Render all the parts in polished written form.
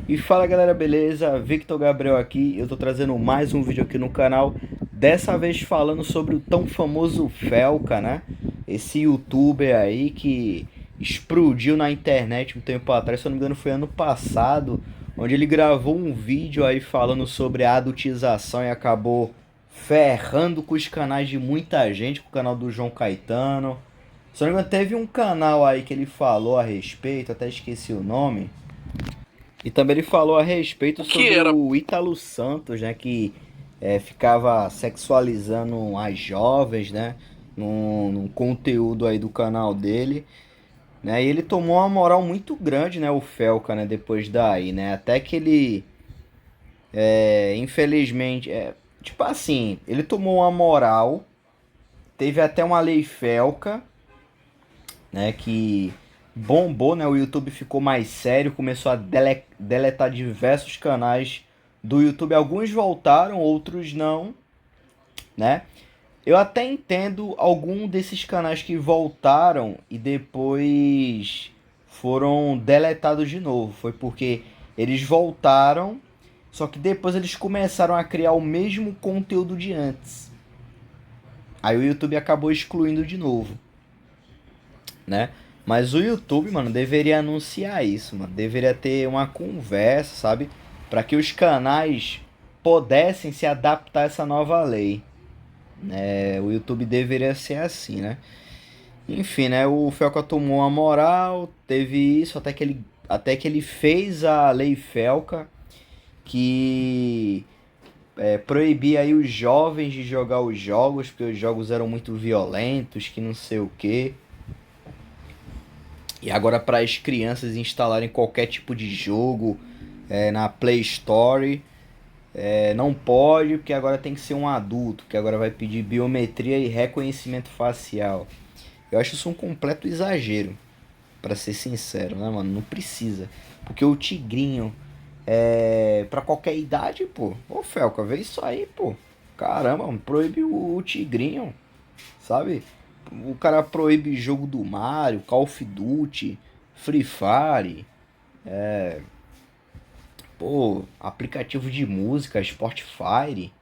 E fala galera, beleza? Victor Gabriel aqui, eu tô trazendo mais um vídeo aqui no canal. Dessa vez falando sobre o tão famoso Felca, né? Esse youtuber aí que explodiu na internet um tempo atrás, se eu não me engano foi ano passado, onde ele gravou um vídeo aí falando sobre a adultização e acabou ferrando com os canais de muita gente, com o canal do João Caetano. Se eu não me engano, teve um canal aí que ele falou a respeito, até esqueci o nome. E também ele falou a respeito O que sobre era? o Ítalo Santos, né, que ficava sexualizando as jovens, né, num conteúdo aí do canal dele, né, e ele tomou uma moral muito grande, né, o Felca, né, depois daí, né, até que ele, infelizmente, tipo assim, ele tomou uma moral, teve até uma lei Felca, né, que bombou, né? O YouTube ficou mais sério, começou a deletar diversos canais do YouTube. Alguns voltaram, outros não, né? Eu até entendo algum desses canais que voltaram e depois foram deletados de novo. Foi porque eles voltaram, só que depois eles começaram a criar o mesmo conteúdo de antes. Aí o YouTube acabou excluindo de novo, né? Mas o YouTube, mano, deveria anunciar isso, mano. Deveria ter uma conversa, sabe? Para que os canais pudessem se adaptar a essa nova lei. O YouTube deveria ser assim, né? Enfim, né? O Felca tomou a moral, teve isso, até que ele fez a lei Felca, que proibia aí os jovens de jogar os jogos, porque os jogos eram muito violentos, que não sei o que. E agora para as crianças instalarem qualquer tipo de jogo na Play Store, não pode, porque agora tem que ser um adulto, que agora vai pedir biometria e reconhecimento facial. Eu acho isso um completo exagero, para ser sincero, né, mano? Não precisa. Porque o tigrinho para qualquer idade, pô. Ô, Felca, vê isso aí, pô. Caramba, mano, proíbe o tigrinho, sabe? O cara proíbe jogo do Mario, Call of Duty, Free Fire, pô, aplicativo de música, Spotify.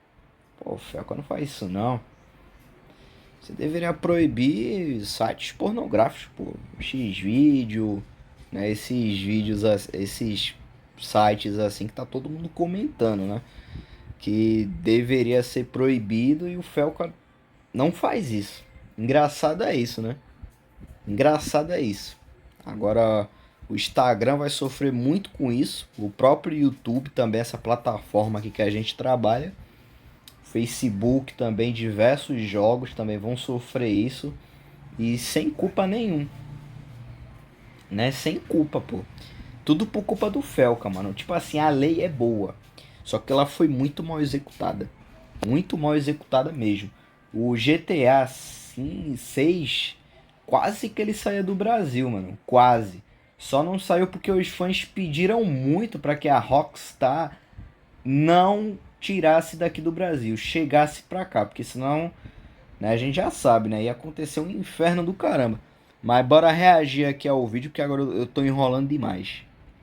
Pô, Felca não faz isso não. Você deveria proibir sites pornográficos, pô. Xvideo, né? Esses vídeos, esses sites assim que tá todo mundo comentando, né? Que deveria ser proibido e o Felca não faz isso. Engraçado é isso, né? Engraçado é isso. Agora, o Instagram vai sofrer muito com isso. O próprio YouTube também, essa plataforma aqui que a gente trabalha. Facebook também, diversos jogos também vão sofrer isso. E sem culpa nenhum, né? Sem culpa, pô. Tudo por culpa do Felca, mano. Tipo assim, a lei é boa. Só que ela foi muito mal executada. Muito mal executada mesmo. O GTA 6 quase que ele saía do Brasil, mano. Quase. Só não saiu porque os fãs pediram muito para que a Rockstar não tirasse daqui do Brasil, chegasse pra cá, porque senão, né, a gente já sabe, né, ia acontecer um inferno do caramba. Mas bora reagir aqui ao vídeo, que agora eu tô enrolando demais.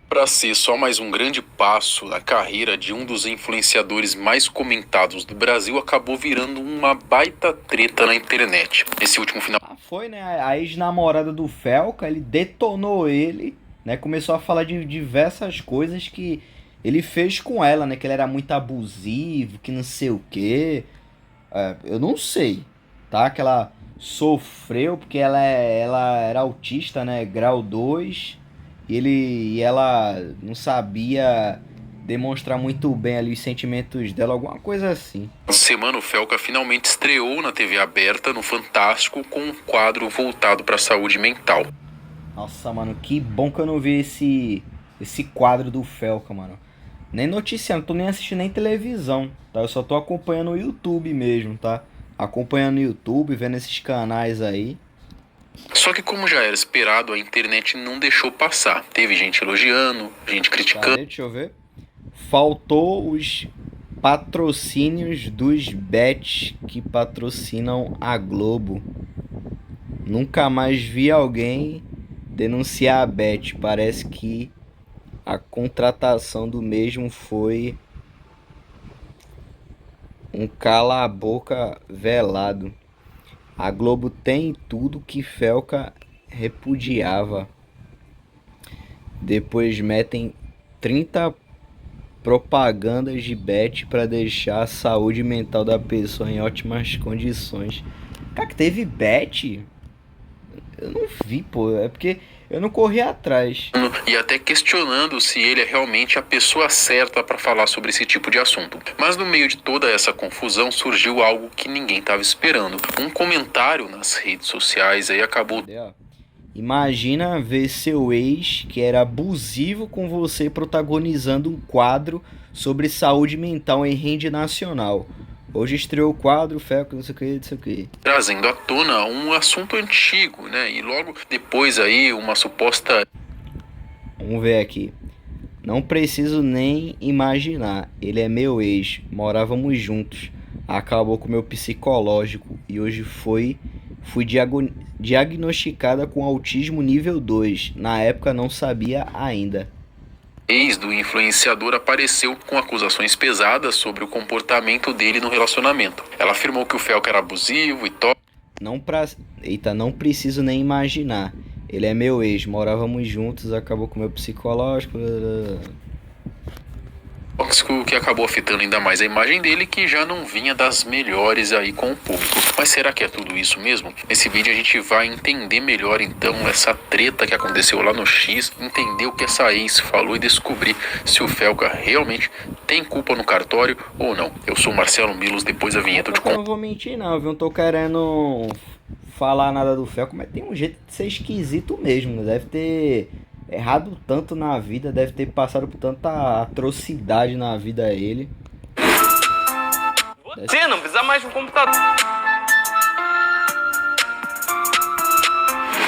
Para ser só mais um grande passo na carreira de um dos influenciadores mais comentados do Brasil, acabou virando uma baita treta na internet. Esse último final Ah, foi, né? A ex-namorada do Felca, ele detonou ele, né? Começou a falar de diversas coisas que ele fez com ela, né? Que ele era muito abusivo, que não sei o quê. Eu não sei, tá? Que ela sofreu porque ela era autista, né? Grau 2. E ela não sabia demonstrar muito bem ali os sentimentos dela, alguma coisa assim. semana, o Felca finalmente estreou na TV aberta, no Fantástico, com um quadro voltado para a saúde mental. Nossa, mano, que bom que eu não vi esse quadro do Felca, mano. Nem noticiando, tô nem assistindo nem televisão, tá? Eu só tô acompanhando o YouTube mesmo, tá? Acompanhando o YouTube, vendo esses canais aí. Só que, como já era esperado, a internet não deixou passar. Teve gente elogiando, gente criticando. Cadê? Deixa eu ver. Faltou os patrocínios dos bets que patrocinam a Globo. Nunca mais vi alguém denunciar a Bet. Parece que A contratação do mesmo foi um cala-a-boca velado. A Globo tem tudo que Felca repudiava. Depois metem 30 propagandas de bet para deixar a saúde mental da pessoa em ótimas condições. Cara, que teve bet? Eu não vi, pô. É porque eu não corri atrás. E até questionando se ele é realmente a pessoa certa para falar sobre esse tipo de assunto. Mas no meio de toda essa confusão surgiu algo que ninguém estava esperando. Um comentário nas redes sociais aí acabou... Imagina ver seu ex, que era abusivo com você, protagonizando um quadro sobre saúde mental em rede nacional. Hoje estreou o quadro, Felca, não sei o que. Trazendo à tona um assunto antigo, né? E logo depois aí uma suposta... Vamos ver aqui. Não preciso nem imaginar. Ele é meu ex. Morávamos juntos. Acabou com o meu psicológico. E hoje fui diagnosticada com autismo nível 2. Na época não sabia ainda. Ex do influenciador apareceu com acusações pesadas sobre o comportamento dele no relacionamento. Ela afirmou que o Felca era abusivo e não preciso nem imaginar. Ele é meu ex, morávamos juntos, acabou com o meu psicológico. Tóxico que acabou afetando ainda mais a imagem dele, que já não vinha das melhores aí com o público. Mas será que é tudo isso mesmo? Nesse vídeo a gente vai entender melhor então essa treta que aconteceu lá no X, entender o que essa ex falou e descobrir se o Felca realmente tem culpa no cartório ou não. Eu sou o Marcelo Milos, depois da vinheta de... Eu não vou mentir não, viu? Não tô querendo falar nada do Felca, mas tem um jeito de ser esquisito mesmo. Deve ter errado tanto na vida, deve ter passado por tanta atrocidade na vida ele. Você não precisa mais de um computador.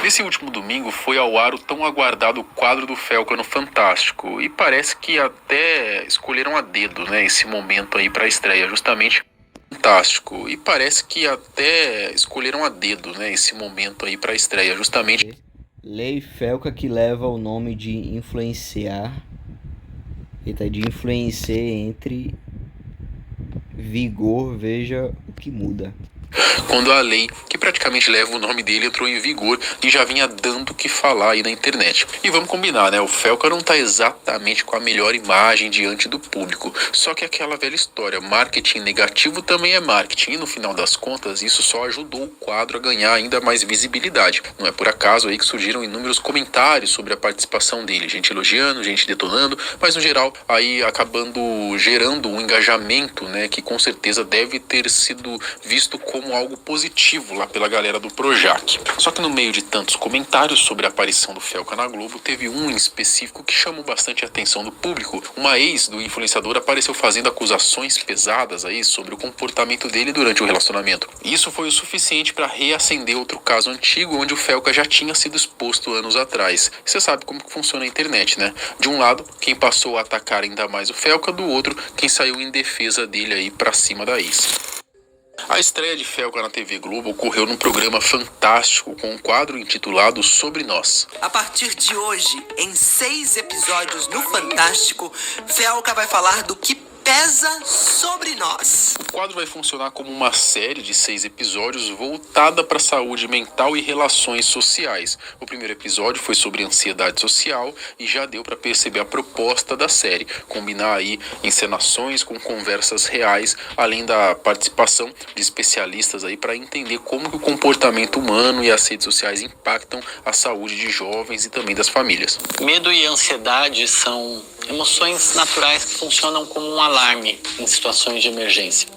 Nesse último domingo foi ao ar o tão aguardado quadro do Felca no Fantástico. E parece que até escolheram a dedo, né, esse momento aí pra estreia, justamente... Fantástico. E parece que até escolheram a dedo, né, esse momento aí pra estreia, justamente... Lei Felca, que leva o nome de influenciar. Eita, de influenciar entre vigor, veja o que muda. Quando a lei, que praticamente leva o nome dele, entrou em vigor e já vinha dando o que falar aí na internet. E vamos combinar, né? O Felca não tá exatamente com a melhor imagem diante do público. Só que aquela velha história, marketing negativo também é marketing. E no final das contas, isso só ajudou o quadro a ganhar ainda mais visibilidade. Não é por acaso aí que surgiram inúmeros comentários sobre a participação dele. Gente elogiando, gente detonando, mas no geral, aí acabando gerando um engajamento, né? Que com certeza deve ter sido visto como algo positivo lá pela galera do Projac. Só que no meio de tantos comentários sobre a aparição do Felca na Globo, teve um em específico que chamou bastante a atenção do público. Uma ex do influenciador apareceu fazendo acusações pesadas aí sobre o comportamento dele durante o relacionamento. Isso foi o suficiente para reacender outro caso antigo onde o Felca já tinha sido exposto anos atrás. Você sabe como que funciona a internet, né? De um lado, quem passou a atacar ainda mais o Felca, do outro, quem saiu em defesa dele aí pra cima da ex. A estreia de Felca na TV Globo ocorreu num programa fantástico com um quadro intitulado Sobre Nós. A partir de hoje, em 6 episódios no Fantástico, Felca vai falar do que pesa sobre nós. O quadro vai funcionar como uma série de 6 episódios voltada para saúde mental e relações sociais. O primeiro episódio foi sobre ansiedade social e já deu para perceber a proposta da série, combinar aí encenações com conversas reais, além da participação de especialistas aí para entender como que o comportamento humano e as redes sociais impactam a saúde de jovens e também das famílias. Medo e ansiedade são emoções naturais que funcionam como um alarme em situações de emergência.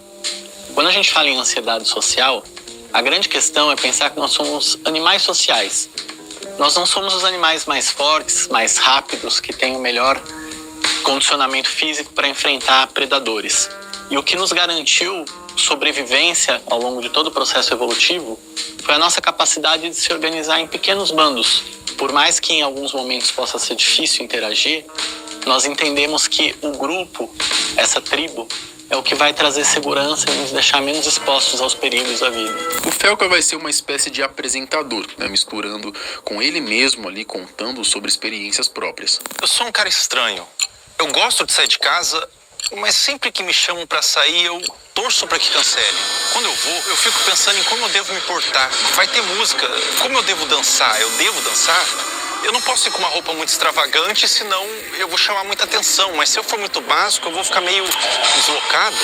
Quando a gente fala em ansiedade social, a grande questão é pensar que nós somos animais sociais. Nós não somos os animais mais fortes, mais rápidos, que têm o melhor condicionamento físico para enfrentar predadores. E o que nos garantiu sobrevivência ao longo de todo o processo evolutivo foi a nossa capacidade de se organizar em pequenos bandos. Por mais que em alguns momentos possa ser difícil interagir, nós entendemos que o grupo, essa tribo, é o que vai trazer segurança e nos deixar menos expostos aos perigos da vida. O Felca vai ser uma espécie de apresentador, né, misturando com ele mesmo ali, contando sobre experiências próprias. Eu sou um cara estranho. Eu gosto de sair de casa, mas sempre que me chamam pra sair, eu torço pra que cancelem. Quando eu vou, eu fico pensando em como eu devo me portar. Vai ter música, como eu devo dançar? Eu devo dançar? Eu não posso ir com uma roupa muito extravagante, senão eu vou chamar muita atenção. Mas se eu for muito básico, eu vou ficar meio deslocado.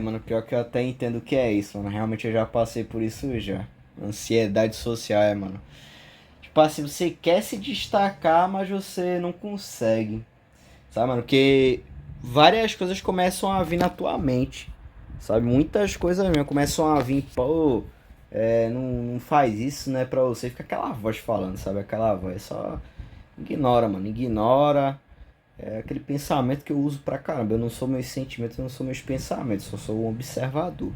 Mano, pior que eu até entendo o que é isso, mano. Realmente eu já passei por isso já. Ansiedade social, mano. Tipo assim, você quer se destacar, mas você não consegue. Sabe, mano? Porque várias coisas começam a vir na tua mente. Sabe? Muitas coisas mesmo começam a vir, pô, não faz isso, né, pra você. Fica aquela voz falando, sabe? Aquela voz. Só ignora, mano. Ignora. É aquele pensamento que eu uso pra caramba. Eu não sou meus sentimentos, eu não sou meus pensamentos. Eu sou um observador,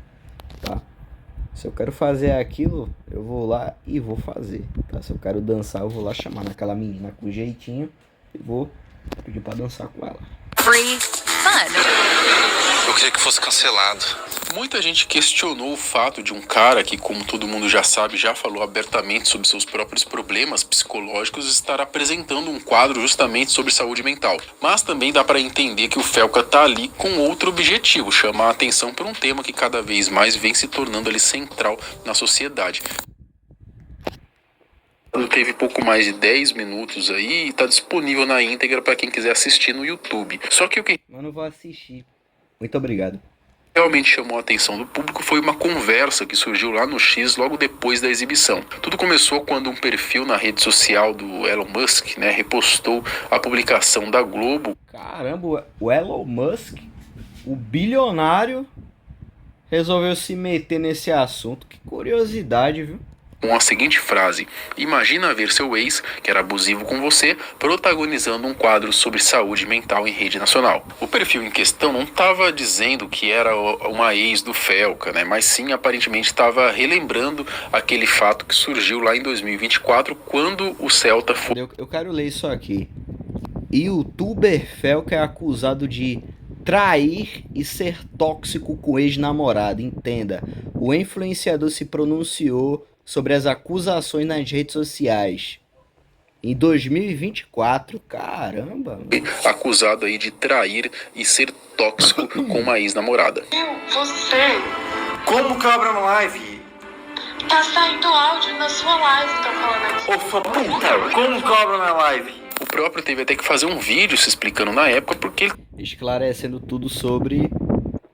tá? Se eu quero fazer aquilo, eu vou lá e vou fazer, tá? Se eu quero dançar, eu vou lá chamar naquela menina com jeitinho e vou pedir pra dançar com ela. Free fun. Eu queria que fosse cancelado. Muita gente questionou o fato de um cara que, como todo mundo já sabe, já falou abertamente sobre seus próprios problemas psicológicos, estar apresentando um quadro justamente sobre saúde mental. Mas também dá para entender que o Felca tá ali com outro objetivo, chamar a atenção por um tema que cada vez mais vem se tornando ali central na sociedade. Teve pouco mais de 10 minutos aí e tá disponível na íntegra para quem quiser assistir no YouTube. Só que o que Eu não vou assistir. Muito obrigado. realmente chamou a atenção do público foi uma conversa que surgiu lá no X logo depois da exibição. Tudo começou quando um perfil na rede social do Elon Musk, né, repostou a publicação da Globo. Caramba, o Elon Musk, o bilionário, resolveu se meter nesse assunto. Que curiosidade, viu? Com a seguinte frase: imagina ver seu ex, que era abusivo com você, protagonizando um quadro sobre saúde mental em rede nacional. O perfil em questão não estava dizendo que era uma ex do Felca, né? Mas sim, aparentemente estava relembrando aquele fato que surgiu lá em 2024, quando o Celta foi... Eu quero ler isso aqui. Youtuber Felca é acusado de trair e ser tóxico com ex-namorado. Entenda, o influenciador se pronunciou sobre as acusações nas redes sociais em 2024. Caramba, mano. acusado aí de trair e ser tóxico com uma ex-namorada. Você Como que eu abro uma live? tá saindo áudio na sua live, tá falando aqui. Ô, sua puta, como que eu abro minha live? O próprio teve até que fazer um vídeo se explicando na época porque ele Esclarecendo tudo sobre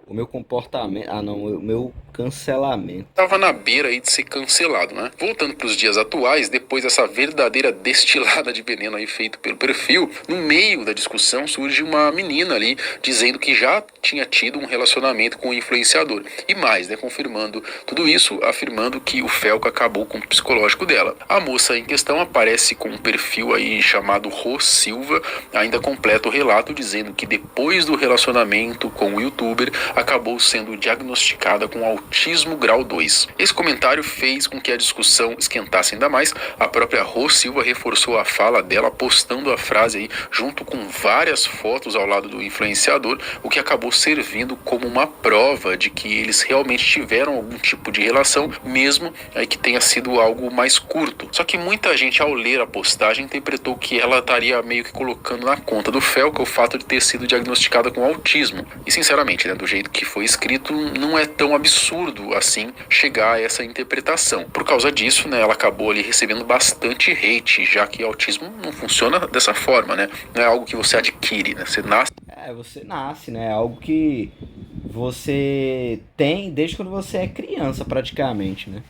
o meu comportamento. Ah, não, o meu cancelamento. estava na beira aí de ser cancelado, né? Voltando para os dias atuais, depois dessa verdadeira destilada de veneno aí feito pelo perfil, no meio da discussão surge uma menina ali dizendo que já tinha tido um relacionamento com o influenciador. E mais, né? Confirmando tudo isso, afirmando que o Felca acabou com o psicológico dela. A moça em questão aparece com um perfil aí chamado Rô Silva, ainda completa o relato dizendo que depois do relacionamento com o youtuber, acabou sendo diagnosticada com autismo grau 2. Esse comentário fez com que a discussão esquentasse ainda mais. A própria Rô Silva reforçou a fala dela, postando a frase aí junto com várias fotos ao lado do influenciador, o que acabou servindo como uma prova de que eles realmente tiveram algum tipo de relação, mesmo aí que tenha sido algo mais curto. Só que muita gente, ao ler a postagem, interpretou que ela estaria meio que colocando na conta do Felca o fato de ter sido diagnosticada com autismo. E sinceramente, né, do jeito que foi escrito, não é tão absurdo assim chegar a essa interpretação. Por causa disso, né, ela acabou ali recebendo bastante hate, já que autismo não funciona dessa forma, né? Não é algo que você adquire, né? Você nasce. Você nasce, né? É algo que você tem desde quando você é criança, praticamente, né?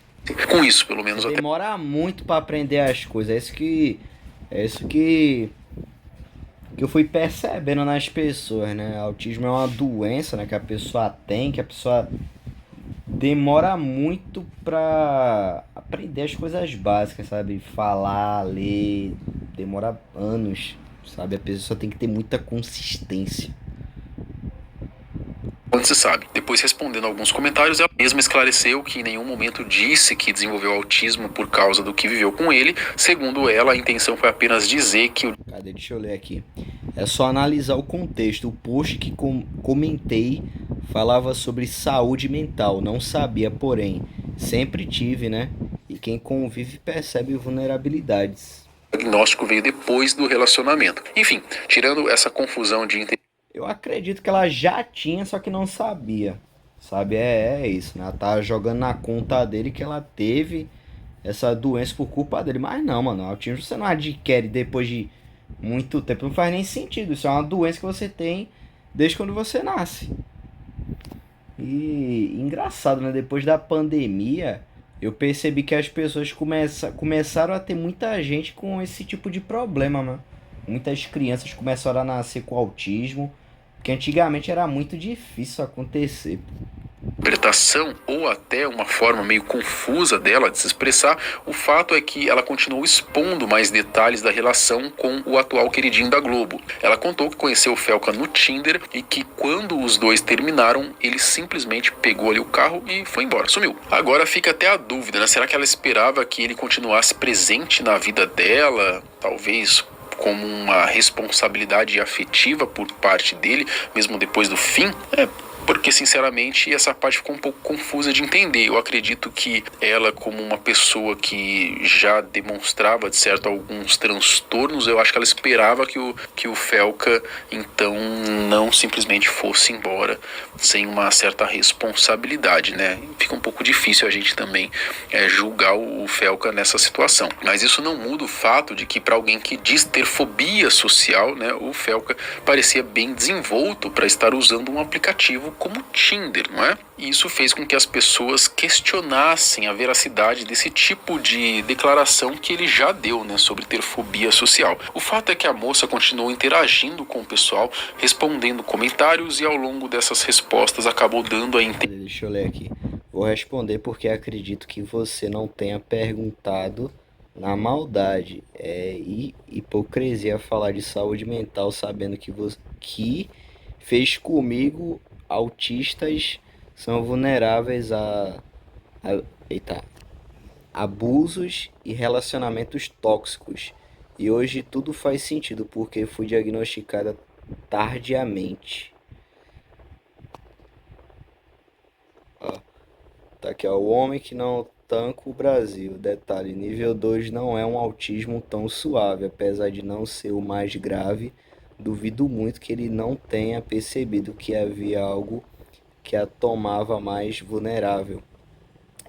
Com isso, pelo menos até. Demora muito pra aprender as coisas. É isso que eu fui percebendo nas pessoas, né? Autismo é uma doença, né, que a pessoa tem, que a pessoa demora muito pra aprender as coisas básicas, sabe? Falar, ler, demora anos, sabe? A pessoa tem que ter muita consistência. se sabe. Depois, respondendo a alguns comentários, ela mesma esclareceu que em nenhum momento disse que desenvolveu autismo por causa do que viveu com ele. Segundo ela, a intenção foi apenas dizer que o... Cadê? Deixa eu ler aqui. É só analisar o contexto. O post que comentei falava sobre saúde mental. Não sabia, porém, sempre tive, né? E quem convive percebe vulnerabilidades. O diagnóstico veio depois do relacionamento. Enfim, tirando essa confusão de... Eu acredito que ela já tinha, só que não sabia. Sabe? É isso, né? Ela tá jogando na conta dele que ela teve essa doença por culpa dele. Mas não, mano. Autismo você não adquire depois de muito tempo. Não faz nem sentido. Isso é uma doença que você tem desde quando você nasce. E engraçado, né? Depois da pandemia, eu percebi que as pessoas começaram a ter muita gente com esse tipo de problema, mano. Muitas crianças começaram a nascer com autismo, que antigamente era muito difícil acontecer. Interpretação ou até uma forma meio confusa dela de se expressar, o fato é que ela continuou expondo mais detalhes da relação com o atual queridinho da Globo. Ela contou que conheceu o Felca no Tinder e que quando os dois terminaram, ele simplesmente pegou ali o carro e foi embora, sumiu. Agora fica até a dúvida, né? Será que ela esperava que ele continuasse presente na vida dela? Talvez como uma responsabilidade afetiva por parte dele, mesmo depois do fim? Porque, sinceramente, essa parte ficou um pouco confusa de entender. Eu acredito que ela, como uma pessoa que já demonstrava, de certo, alguns transtornos, eu acho que ela esperava que o Felca, então, não simplesmente fosse embora sem uma certa responsabilidade, né? Fica um pouco difícil a gente também julgar o Felca nessa situação. Mas isso não muda o fato de que, para alguém que diz ter fobia social, né, o Felca parecia bem desenvolto para estar usando um aplicativo como Tinder, não é? E isso fez com que as pessoas questionassem a veracidade desse tipo de declaração que ele já deu, né, sobre ter fobia social. O fato é que a moça continuou interagindo com o pessoal, respondendo comentários e ao longo dessas respostas acabou dando a entender. Deixa eu ler aqui. Vou responder porque acredito que você não tenha perguntado na maldade. Hipocrisia falar de saúde mental sabendo que fez comigo. Autistas são vulneráveis a abusos e relacionamentos tóxicos. E hoje tudo faz sentido porque fui diagnosticada tardiamente. Tá aqui, ó. O homem que não tanca o Brasil. Detalhe, nível 2 não é um autismo tão suave, apesar de não ser o mais grave. Duvido muito que ele não tenha percebido que havia algo que a tomava mais vulnerável,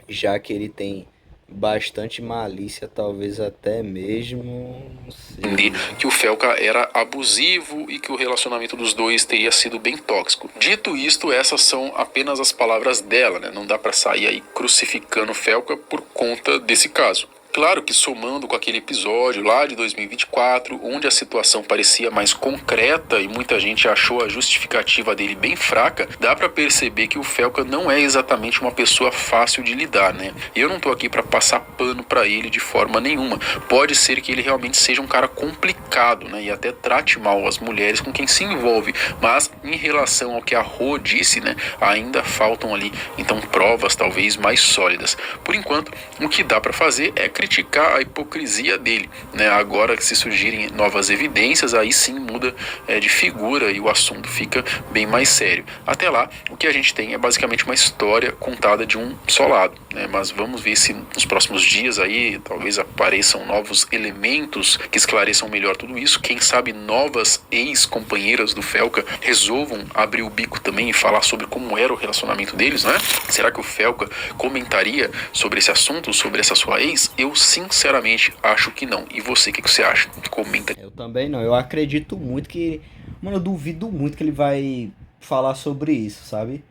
já que ele tem bastante malícia, talvez até mesmo... não sei. Que o Felca era abusivo e que o relacionamento dos dois teria sido bem tóxico. Dito isto, essas são apenas as palavras dela, né? Não dá pra sair aí crucificando o Felca por conta desse caso. Claro que somando com aquele episódio lá de 2024, onde a situação parecia mais concreta e muita gente achou a justificativa dele bem fraca, dá pra perceber que o Felca não é exatamente uma pessoa fácil de lidar, né? E eu não tô aqui pra passar pano pra ele de forma nenhuma. Pode ser que ele realmente seja um cara complicado, né? E até trate mal as mulheres com quem se envolve. Mas em relação ao que a Rô disse, né? Ainda faltam ali, então, provas talvez mais sólidas. Por enquanto, o que dá pra fazer é criticar a hipocrisia dele, né? Agora que se surgirem novas evidências, aí sim muda de figura e o assunto fica bem mais sério. Até lá, o que a gente tem é basicamente uma história contada de um só lado, né? Mas vamos ver se nos próximos dias aí talvez apareçam novos elementos que esclareçam melhor tudo isso. Quem sabe novas ex-companheiras do Felca resolvam abrir o bico também e falar sobre como era o relacionamento deles, né? Será que o Felca comentaria sobre esse assunto, sobre essa sua ex? Eu sinceramente acho que não. E você, o que você acha? Comenta. Eu também não. Eu acredito muito que... Mano, eu duvido muito que ele vai falar sobre isso, sabe?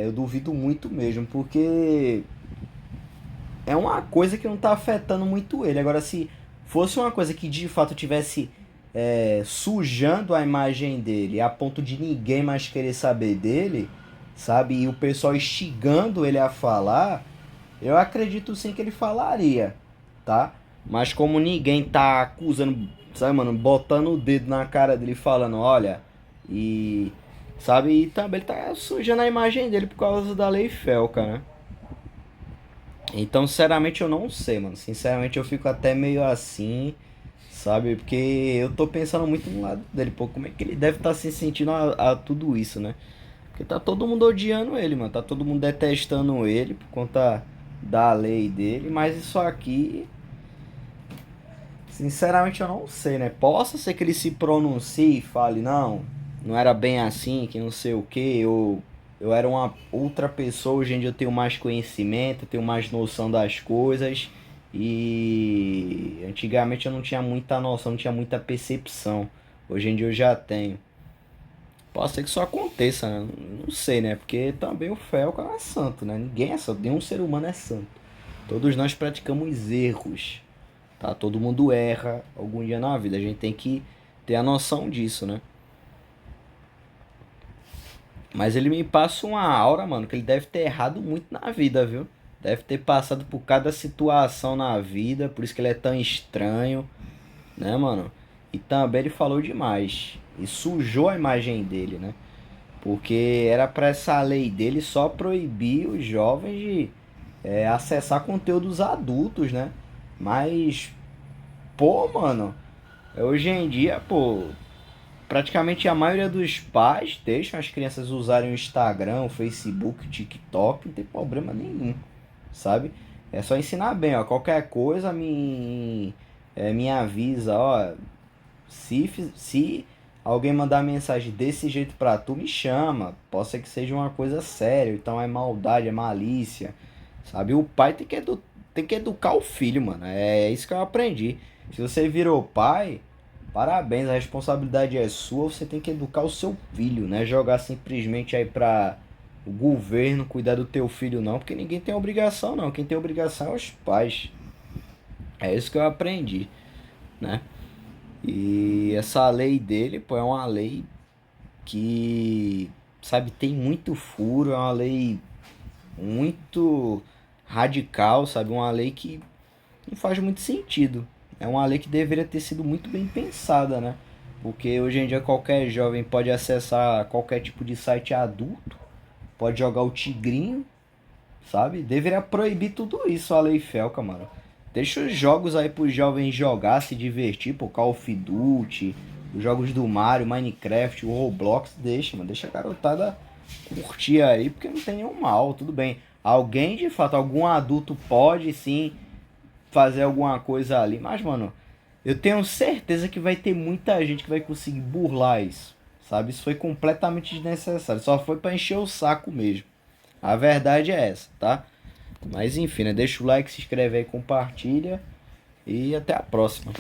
Eu duvido muito mesmo, porque é uma coisa que não tá afetando muito ele. Agora, se fosse uma coisa que de fato tivesse sujando a imagem dele a ponto de ninguém mais querer saber dele, sabe? E o pessoal instigando ele a falar... Eu acredito sim que ele falaria, tá? Mas como ninguém tá acusando, sabe, mano, botando o dedo na cara dele falando, olha, e sabe? E também ele tá sujando a imagem dele por causa da lei Felca, né? Então, sinceramente, eu não sei, mano. Sinceramente, eu fico até meio assim, sabe? Porque eu tô pensando muito no lado dele, pô, como é que ele deve estar se sentindo a tudo isso, né? Porque tá todo mundo odiando ele, mano. Tá todo mundo detestando ele por conta da lei dele. Mas isso aqui, sinceramente, eu não sei, né? Possa ser que ele se pronuncie e fale, não, não era bem assim, que não sei o que, eu era uma outra pessoa, hoje em dia eu tenho mais conhecimento, tenho mais noção das coisas. E antigamente eu não tinha muita noção, não tinha muita percepção. Hoje em dia eu já tenho. Pode ser que isso aconteça, né? Não sei, né? Porque também o Felca não é santo, né? Ninguém é santo, nenhum ser humano é santo. Todos nós praticamos erros, tá? Todo mundo erra algum dia na vida. A gente tem que ter a noção disso, né? Mas ele me passa uma aura, mano, que ele deve ter errado muito na vida, viu? Deve ter passado por cada situação na vida, por isso que ele é tão estranho, né, mano? E também ele falou demais. E sujou a imagem dele, né? Porque era pra essa lei dele só proibir os jovens de acessar conteúdos adultos, né? Mas, pô, mano, hoje em dia, pô, praticamente a maioria dos pais deixam as crianças usarem o Instagram, o Facebook, o TikTok, não tem problema nenhum, sabe? É só ensinar bem, ó, qualquer coisa me avisa, ó, se alguém mandar mensagem desse jeito pra tu, me chama, pode ser que seja uma coisa séria, então é maldade, é malícia, sabe? O pai tem que educar o filho, mano, é isso que eu aprendi. Se você virou pai, parabéns, a responsabilidade é sua, você tem que educar o seu filho, né? Jogar simplesmente aí pra o governo cuidar do teu filho não, porque ninguém tem obrigação não, quem tem obrigação é os pais. É isso que eu aprendi, né? E essa lei dele, pô, é uma lei que, sabe, tem muito furo, é uma lei muito radical, sabe? Uma lei que não faz muito sentido. É uma lei que deveria ter sido muito bem pensada, né? Porque hoje em dia qualquer jovem pode acessar qualquer tipo de site adulto, pode jogar o tigrinho, sabe? Deveria proibir tudo isso a lei Felca, mano. Deixa os jogos aí pros jovens jogar, se divertir, pô, Call of Duty, os jogos do Mario, Minecraft, o Roblox, deixa, mano. Deixa a garotada curtir aí, porque não tem nenhum mal, tudo bem. Alguém, de fato, algum adulto pode sim fazer alguma coisa ali. Mas, mano, eu tenho certeza que vai ter muita gente que vai conseguir burlar isso. Sabe? Isso foi completamente desnecessário. Só foi pra encher o saco mesmo. A verdade é essa, tá? Mas enfim, né? Deixa o like, se inscreve aí, compartilha. E até a próxima.